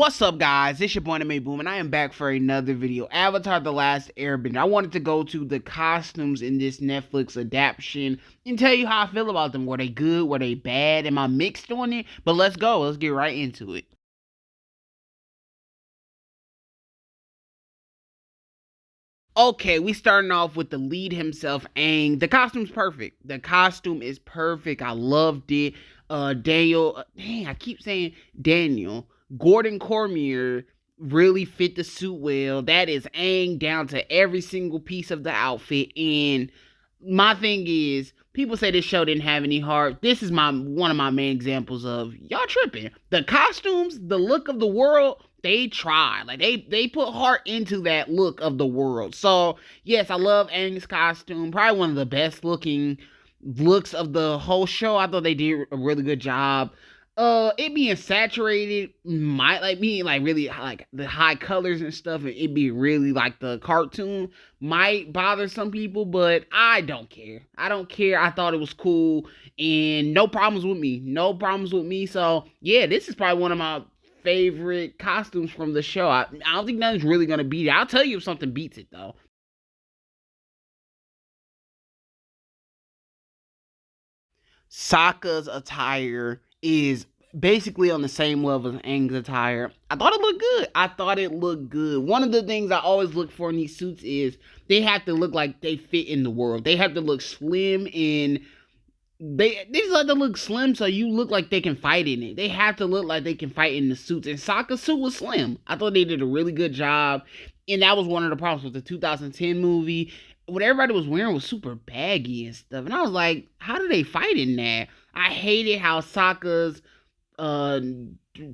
What's up, guys? It's your boy Anime Boom, and I am back for another video. Avatar: The Last Airbender. I wanted to go to the costumes in this Netflix adaptation and tell you how I feel about them. Were they good? Were they bad? Am I mixed on it? But let's go. Let's get right into it. Okay, we starting off with the lead himself, Aang. The costume's perfect. The costume is perfect. I loved it. Daniel, dang, I keep saying Daniel. Gordon Cormier really fit the suit well. That is Aang down to every single piece of the outfit. And my thing is, people say this show didn't have any heart. This is my one of my main examples of y'all tripping. The costumes, the look of the world, they try. Like they put heart into that look of the world. So yes, I love Aang's costume. Probably one of the best looking looks of the whole show. I thought they did a really good job. It being saturated might like me like really like the high colors and stuff, and it be really like the cartoon might bother some people, but I don't care. I don't care. I thought it was cool and no problems with me. No problems with me. So yeah, this is probably one of my favorite costumes from the show. I don't think nothing's really gonna beat it. I'll tell you if something beats it though. Sokka's attire is basically on the same level as Aang's attire. I thought it looked good. I thought it looked good. One of the things I always look for in these suits is they have to look like they fit in the world. They have to look slim and they just have to look slim so you look like they can fight in it. They have to look like they can fight in the suits. And Sokka's suit was slim. I thought they did a really good job. And that was one of the problems with the 2010 movie. What everybody was wearing was super baggy and stuff. And I was like, how do they fight in that? I hated how Sokka's uh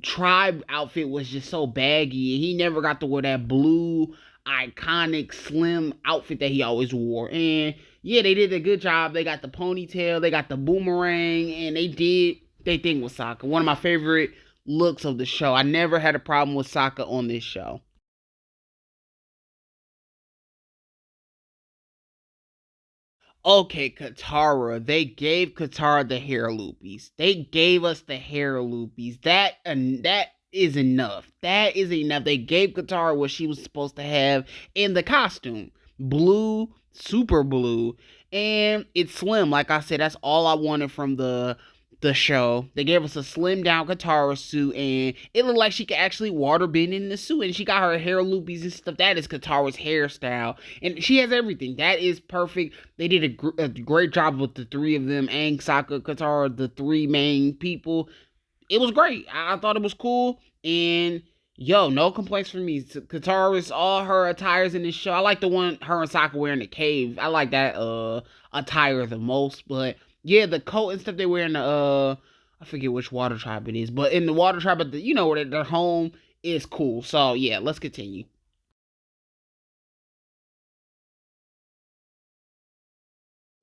tribe outfit was just so baggy. He never got to wear that blue iconic slim outfit that he always wore. And yeah, they did a good job. They got the ponytail, they got the boomerang, and they did their thing with Sokka. One of my favorite looks of the show. I never had a problem with Sokka on this show. Okay, Katara. They gave Katara the hair loopies. They gave us the hair loopies. That is enough. That is enough. They gave Katara what she was supposed to have in the costume. Blue, super blue, and it's slim. Like I said, that's all I wanted from the show. They gave us a slim down Katara suit, and it looked like she could actually water bend in the suit, and she got her hair loopies and stuff. That is Katara's hairstyle, and she has everything. That is perfect. They did a great job with the three of them, Aang, Sokka, Katara, the three main people. It was great. I thought it was cool, and yo, no complaints from me. Katara's all her attires in this show. I like the one her and Sokka wear in the cave. I like that attire the most, but yeah, the coat and stuff they wear in the I forget which water tribe it is, but in the water tribe, but you know where their home is cool. So yeah, let's continue.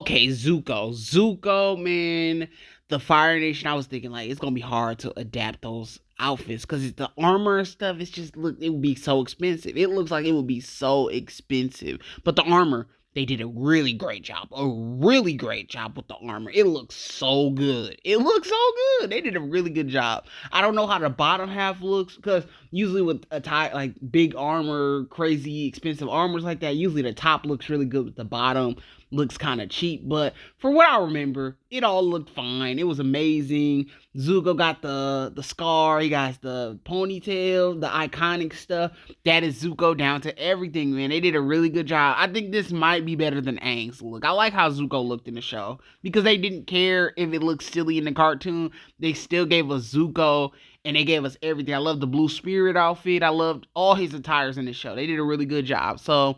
Okay, Zuko. Zuko, man, the Fire Nation. I was thinking like it's gonna be hard to adapt those outfits because the armor and stuff. It's just look, it would be so expensive. It looks like it would be so expensive, but the armor. They did a really great job. A really great job with the armor. It looks so good. It looks so good. They did a really good job. I don't know how the bottom half looks because usually with a tie like big armor, crazy expensive armors like that, usually the top looks really good with the bottom looks kind of cheap, but for what I remember, it all looked fine. It was amazing. Zuko got the scar, he got the ponytail, the iconic stuff. That is Zuko down to everything, man. They did a really good job. I think this might be better than Aang's look. I like how Zuko looked in the show because they didn't care if it looked silly in the cartoon. They still gave us Zuko and they gave us everything. I love the blue spirit outfit. I loved all his attires in the show. They did a really good job. So,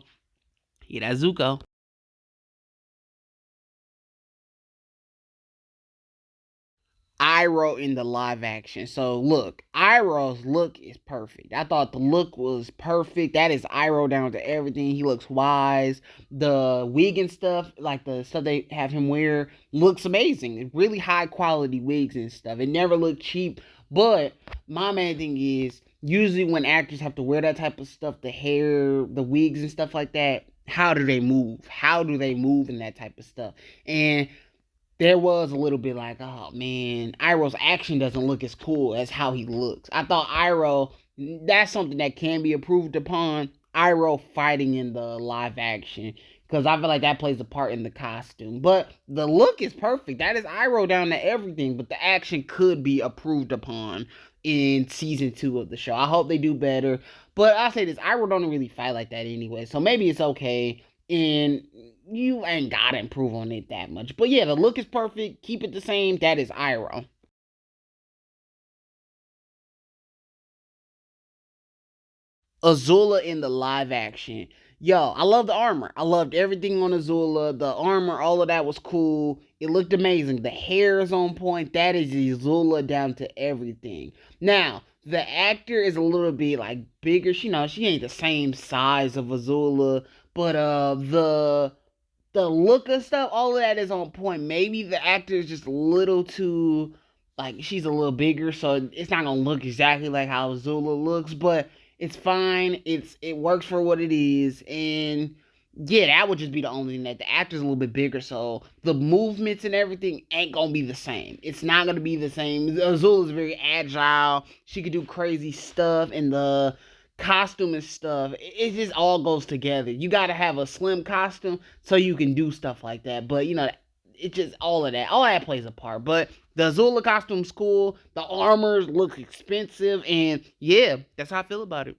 yeah, that's Zuko. Iroh in the live action. So look, Iroh's look is perfect. I thought the look was perfect. That is Iroh down to everything. He looks wise. The wig and stuff, like the stuff they have him wear, looks amazing. It's really high quality wigs and stuff. It never looked cheap. But my main thing is usually when actors have to wear that type of stuff, the hair, the wigs and stuff like that, how do they move? How do they move in that type of stuff? And there was a little bit like, oh man, Iroh's action doesn't look as cool as how he looks. I thought Iroh That's something that can be improved upon. Iroh fighting in the live action, because I feel like that plays a part in the costume. But the look is perfect. That is Iroh down to everything. But the action could be improved upon in season 2 of the show. I hope they do better. But I'll say this: Iroh don't really fight like that anyway, so maybe it's okay. And you ain't gotta improve on it that much. But yeah, the look is perfect. Keep it the same. That is Iroh. Azula in the live action. Yo, I love the armor. I loved everything on Azula. The armor, all of that was cool. It looked amazing. The hair is on point. That is Azula down to everything. Now, the actor is a little bit like bigger. She ain't the same size of Azula, but the look of stuff, all of that is on point. Maybe the actor is just a little too, like, she's a little bigger, so it's not gonna look exactly like how Zula looks, but it's fine. It works for what it is, and yeah, that would just be the only thing, that the actor's a little bit bigger, so the movements and everything ain't gonna be the same. It's not gonna be the same. Azula's very agile. She could do crazy stuff, and the costume and stuff, it just all goes together. You got to have a slim costume so you can do stuff like that. But it just, all that plays a part. But the Azula costume's cool. The armors look expensive, and yeah, that's how I feel about it.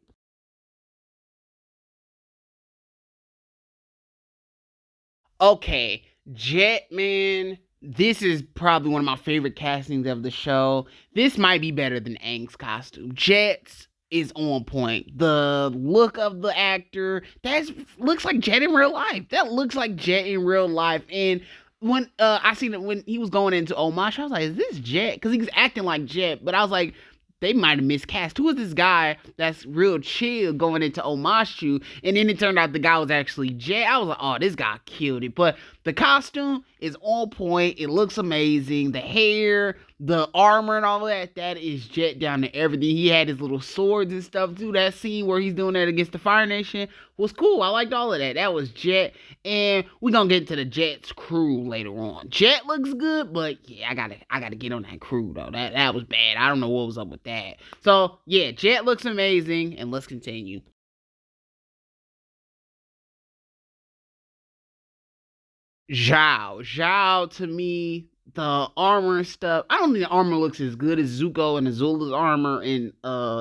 Okay, Jet, man, this is probably one of my favorite castings of the show. This might be better than Aang's costume. Jet's is on point. The look of the actor, that looks like Jet in real life. That looks like Jet in real life. And when I seen it when he was going into Omash, I was like, is this Jet? Because he was acting like Jet, but I was like, they might have miscast. Who is this guy that's real chill going into Omashu? And then it turned out the guy was actually Jet. I was like, oh, this guy killed it. But the costume is on point. It looks amazing. The hair, the armor, and all of that, that is Jet down to everything. He had his little swords and stuff too. That scene where he's doing that against the Fire Nation was cool. I liked all of that. That was Jet. And we're gonna get to the Jet's crew later on. Jet looks good, but yeah, I gotta get on that crew though. That was bad. I don't know what was up with that. So yeah, Jet looks amazing, and let's continue. Zhao to me, the armor and stuff. I don't think the armor looks as good as Zuko and Azula's armor, and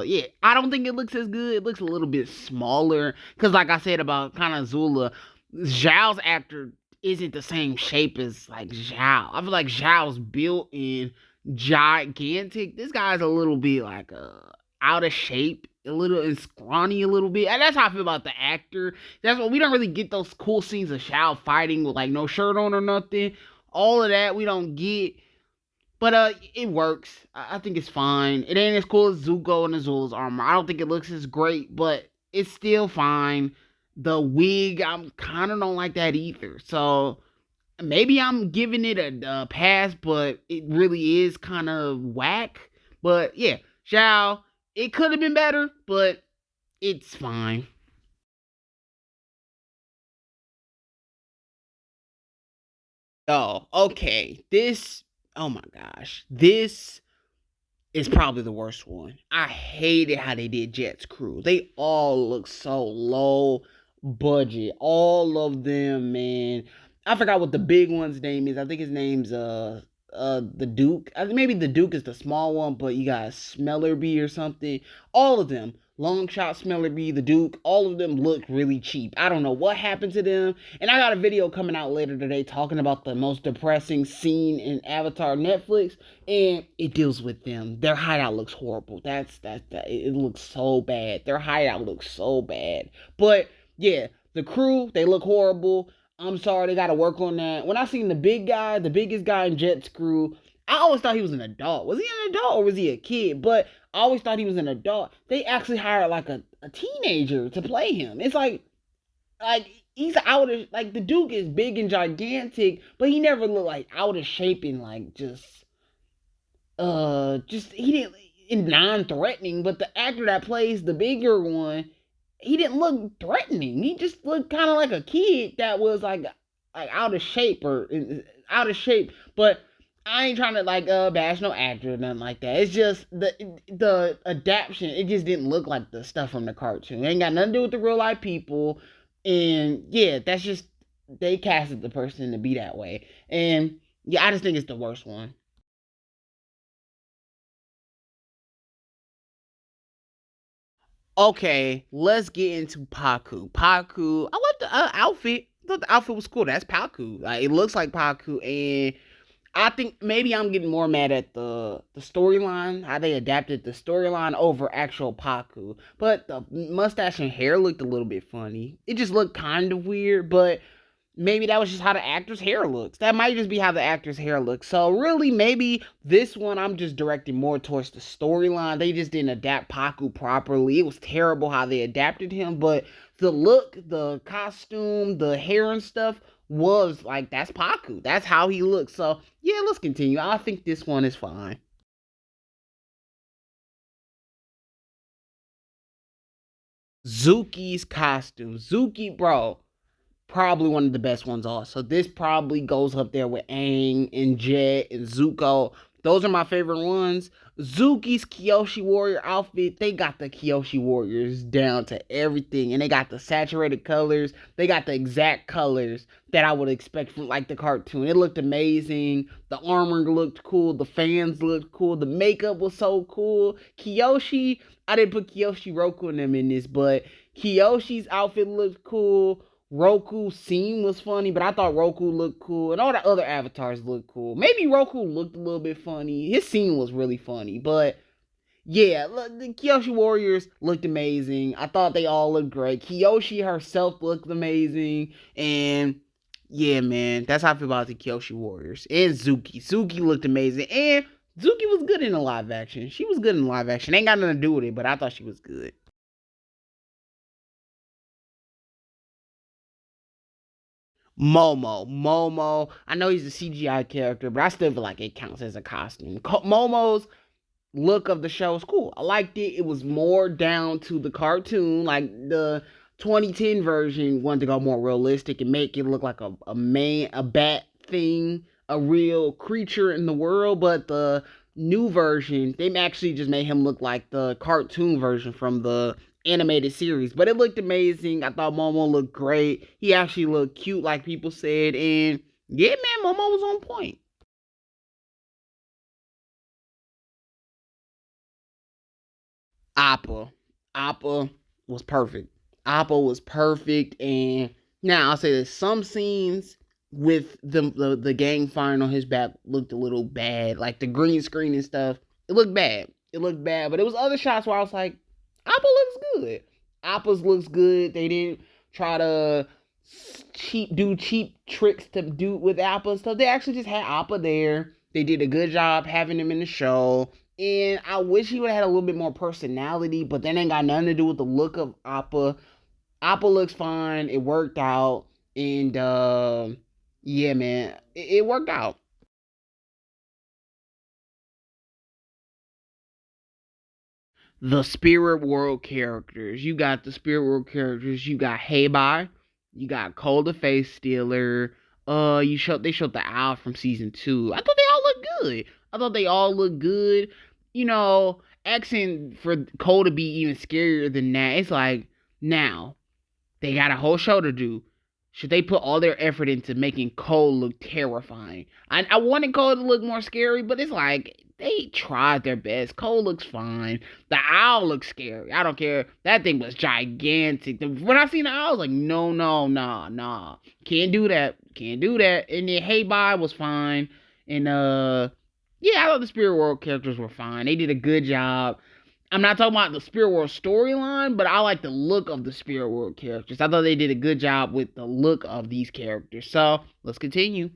yeah, I don't think it looks as good. It looks a little bit smaller, because like I said about kind of Zula, Zhao's actor isn't the same shape as like Zhao. I feel like Zhao's built in gigantic. This guy's a little bit like out of shape, a little and scrawny a little bit. And that's how I feel about the actor. That's what we don't really get those cool scenes of Zhao fighting with like no shirt on or nothing. All of that we don't get. But it works. I think it's fine. It ain't as cool as Zuko and Azula's armor. I don't think it looks as great, but it's still fine. The wig, I'm kind of don't like that either. So maybe I'm giving it a pass, but it really is kind of whack. But yeah, Zhao, it could have been better, but it's fine. Oh, okay. Oh my gosh. This is probably the worst one. I hated how they did Jet's crew. They all look so low budget. All of them, man. I forgot what the big one's name is. I think his name's the Duke. I think maybe the Duke is the small one, but you got Smellerby or something. All of them. Long Shot, Smellerby, the Duke, all of them look really cheap. I don't know what happened to them. And I got a video coming out later today talking about the most depressing scene in Avatar Netflix, and it deals with them. Their hideout looks horrible. It looks so bad. Their hideout looks so bad. But yeah, the crew, they look horrible. I'm sorry, they got to work on that. When I seen the big guy, the biggest guy in Jet's crew, I always thought he was an adult. Was he an adult or was he a kid? But I always thought he was an adult. They actually hired like a teenager to play him. It's like he's out of, like, the Duke is big and gigantic, but he never looked like out of shape and like just he didn't, non-threatening. But the actor that plays the bigger one, he didn't look threatening. He just looked kind of like a kid that was like out of shape or out of shape. But I ain't trying to like bash no actor or nothing like that. It's just the adaptation. It just didn't look like the stuff from the cartoon. It ain't got nothing to do with the real life people. And yeah, that's just they casted the person to be that way. And yeah, I just think it's the worst one. Okay, let's get into Paku. Paku, I love the outfit. I thought the outfit was cool. That's Paku. Like it looks like Paku, and I think maybe I'm getting more mad at the storyline, how they adapted the storyline over actual Paku. But the mustache and hair looked a little bit funny. It just looked kind of weird, but maybe that was just how the actor's hair looks. That might just be how the actor's hair looks. So really, maybe this one I'm just directing more towards the storyline. They just didn't adapt Paku properly. It was terrible how they adapted him, but the look, the costume, the hair and stuff was like that's Paku. That's how he looks. So yeah, let's continue. I think this one is fine. Zuki's costume. Zuki, bro, probably one of the best ones also. This probably goes up there with Aang and Jet and Zuko. Those are my favorite ones. Zuki's Kyoshi Warrior outfit, they got the Kyoshi Warriors down to everything. And they got the saturated colors. They got the exact colors that I would expect from like the cartoon. It looked amazing. The armor looked cool. The fans looked cool. The makeup was so cool. Kyoshi, I didn't put Kyoshi Roku and them in this, but Kyoshi's outfit looked cool. Roku's scene was funny, but I thought Roku looked cool, and all the other avatars looked cool. Maybe Roku looked a little bit funny. His scene was really funny, but yeah, the Kyoshi Warriors looked amazing. I thought they all looked great. Kyoshi herself looked amazing, and yeah, man, that's how I feel about the Kyoshi Warriors and Zuki. Zuki looked amazing, and Zuki was good in the live action. She was good in live action. Ain't got nothing to do with it, but I thought she was good. Momo. I know he's a CGI character, but I still feel like it counts as a costume. Momo's look of the show is cool. I liked it. It was more down to the cartoon, like the 2010 version wanted to go more realistic and make it look like a man, a bat thing, a real creature in the world. But the new version, they actually just made him look like the cartoon version from the animated series. But it looked amazing. I thought Momo looked great. He actually looked cute, like people said. And yeah, man, Momo was on point. Appa. Appa was perfect. Appa was perfect. And now I'll say that some scenes with the gang firing on his back looked a little bad. Like the green screen and stuff. It looked bad. It looked bad. But it was other shots where I was like, Appa looks good. Appa's looks good. They didn't try to cheap tricks to do with Appa and stuff. They actually just had Appa there. They did a good job having him in the show. And I wish he would have had a little bit more personality, but that ain't got nothing to do with the look of Appa. Appa looks fine. It worked out. And yeah, man, it worked out. The spirit world characters. You got the spirit world characters. You got Heibai. You got Cole the Face Stealer. They showed the owl from season 2. I thought they all looked good. I thought they all looked good. You know, asking for Cole to be even scarier than that. It's like now they got a whole show to do. Should they put all their effort into making Cole look terrifying? I wanted Cole to look more scary, but it's like they tried their best. Cole looks fine. The owl looks scary. I don't care. That thing was gigantic. When I seen the owl, I was like, no, no, nah, nah. Can't do that. Can't do that. And then Hey Bye was fine. And yeah, I thought the Spirit World characters were fine. They did a good job. I'm not talking about the Spirit World storyline, but I like the look of the Spirit World characters. I thought they did a good job with the look of these characters. So let's continue.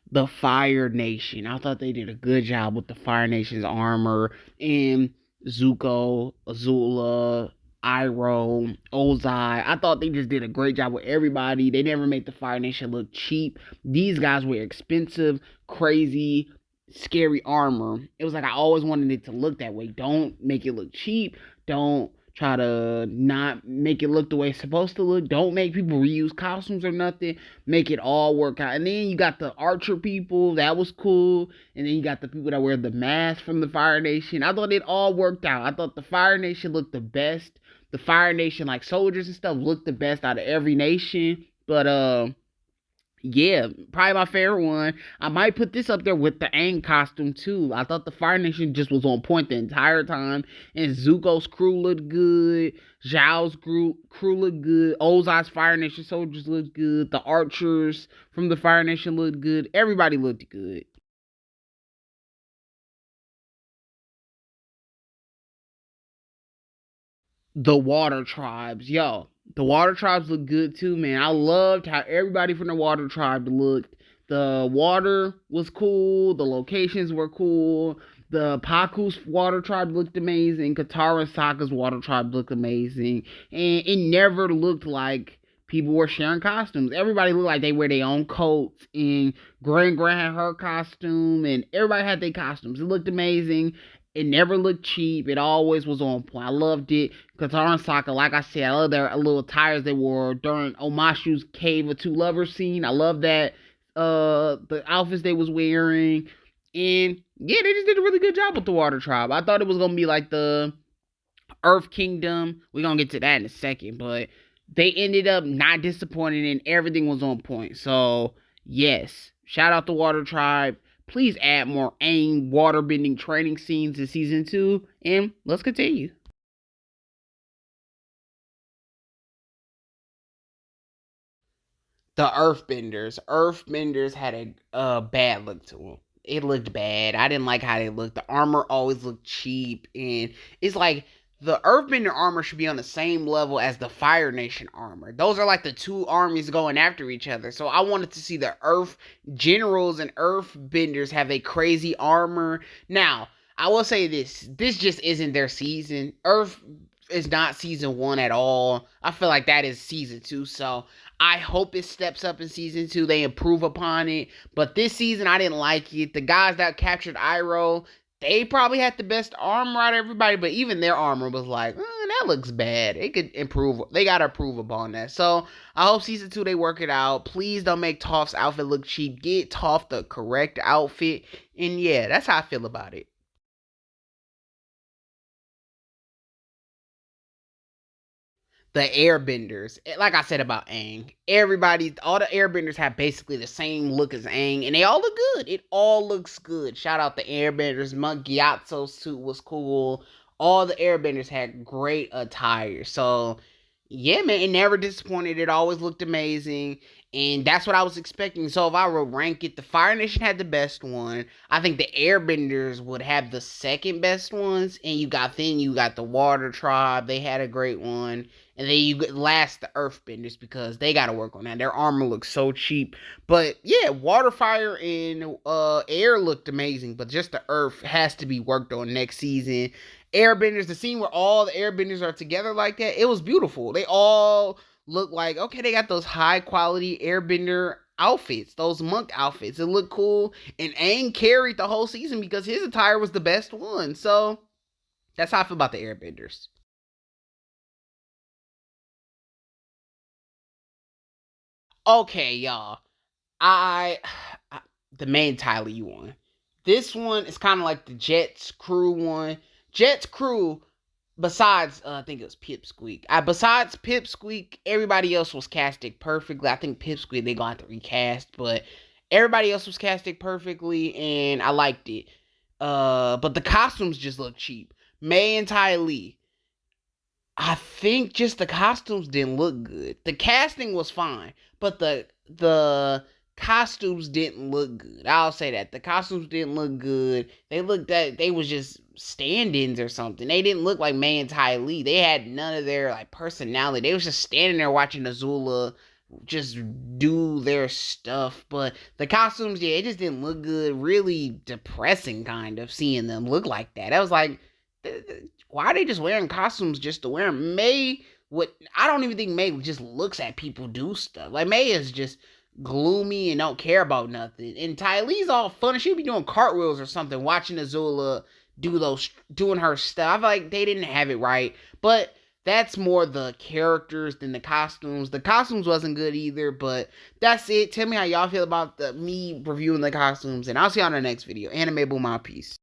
The Fire Nation. I thought they did a good job with the Fire Nation's armor and Zuko, Azula, Iroh, Ozai. I thought they just did a great job with everybody. They never made the Fire Nation look cheap. These guys were expensive, crazy, scary armor. It was like I always wanted it to look that way. Don't make it look cheap. Don't try to not make it look the way it's supposed to look. Don't make people reuse costumes or nothing. Make it all work out. And then you got the Archer people, that was cool. And then you got the people that wear the mask from the Fire Nation. I thought it all worked out. I thought the Fire Nation looked the best. The Fire Nation, like soldiers and stuff, looked the best out of every nation. But yeah, probably my favorite one. I might put this up there with the Aang costume too. I thought the Fire Nation just was on point the entire time. And Zuko's crew looked good. Zhao's crew looked good. Ozai's Fire Nation soldiers looked good. The archers from the Fire Nation looked good. Everybody looked good. The water tribes, yo, the water tribes look good too, man. I loved how everybody from the water tribe looked. The water was cool. The locations were cool. The Paku's water tribe looked amazing. Katara and Sokka's water tribe looked amazing, and it never looked like people were sharing costumes. Everybody looked like they wear their own coats. And Grand had her costume, and everybody had their costumes. It looked amazing. It never looked cheap. It always was on point. I loved it. Katara and Sokka, like I said, I love their little attires they wore during Omashu's Cave of Two Lovers scene. I love that. The outfits they was wearing. And yeah, they just did a really good job with the Water Tribe. I thought it was gonna be like the Earth Kingdom. We're gonna get to that in a second, but they ended up not disappointing and everything was on point. So yes, shout out the Water Tribe. Please add more Aang waterbending training scenes in season 2, and let's continue. The Earthbenders. Earthbenders had a bad look to them. It looked bad. I didn't like how they looked. The armor always looked cheap, and it's like the Earthbender armor should be on the same level as the Fire Nation armor. Those are like the two armies going after each other. So I wanted to see the Earth generals and Earthbenders have a crazy armor. Now, I will say this. This just isn't their season. Earth is not season 1 at all. I feel like that is season 2. So I hope it steps up in season 2. They improve upon it. But this season, I didn't like it. The guys that captured Iroh, they probably had the best armor out of everybody, but even their armor was like, that looks bad. It could improve. They got to improve upon that. So I hope season 2 they work it out. Please don't make Toph's outfit look cheap. Get Toph the correct outfit. And yeah, that's how I feel about it. The airbenders, like I said about Aang, all the airbenders have basically the same look as Aang, and they all look good. It all looks good. Shout out the airbenders. Monk Gyatso's suit was cool. All the airbenders had great attire. So yeah, man, it never disappointed. It always looked amazing. And that's what I was expecting. So if I were to rank it, the Fire Nation had the best one. I think the Airbenders would have the second best ones. And you got the Water Tribe. They had a great one. And then you last the Earthbenders because they got to work on that. Their armor looks so cheap. But yeah, Water, Fire, and Air looked amazing. But just the Earth has to be worked on next season. Airbenders, the scene where all the Airbenders are together like that, it was beautiful. They all look like, okay, they got those high quality Airbender outfits, those monk outfits. It looked cool. And Aang carried the whole season because his attire was the best one. So that's how I feel about the Airbenders. Okay, y'all. I, I the main title you won. This one is kind of like the Jets crew one. Jets crew, besides I think it was Pipsqueak. Besides Pipsqueak, everybody else was casted perfectly. I think Pipsqueak they gonna have to recast, but everybody else was casted perfectly, and I liked it. But the costumes just look cheap. May and Ty Lee, I think just the costumes didn't look good. The casting was fine, but the costumes didn't look good. I'll say that. The costumes didn't look good. They looked that they was just stand-ins or something. They didn't look like May and Ty Lee. They had none of their like personality. They was just standing there watching Azula just do their stuff. But the costumes, yeah, it just didn't look good. Really depressing kind of seeing them look like that. I was like, why are they just wearing costumes just to wear them? May, what I don't even think May just looks at people do stuff. Like May is just gloomy and don't care about nothing. And Ty Lee's all fun. She'll be doing cartwheels or something, watching Azula doing her stuff. I feel like they didn't have it right. But That's more the characters than the costumes. The costumes wasn't good either, but that's it. Tell me how y'all feel about me reviewing the costumes, and I'll see you on the next video. Anime Boom, out, peace.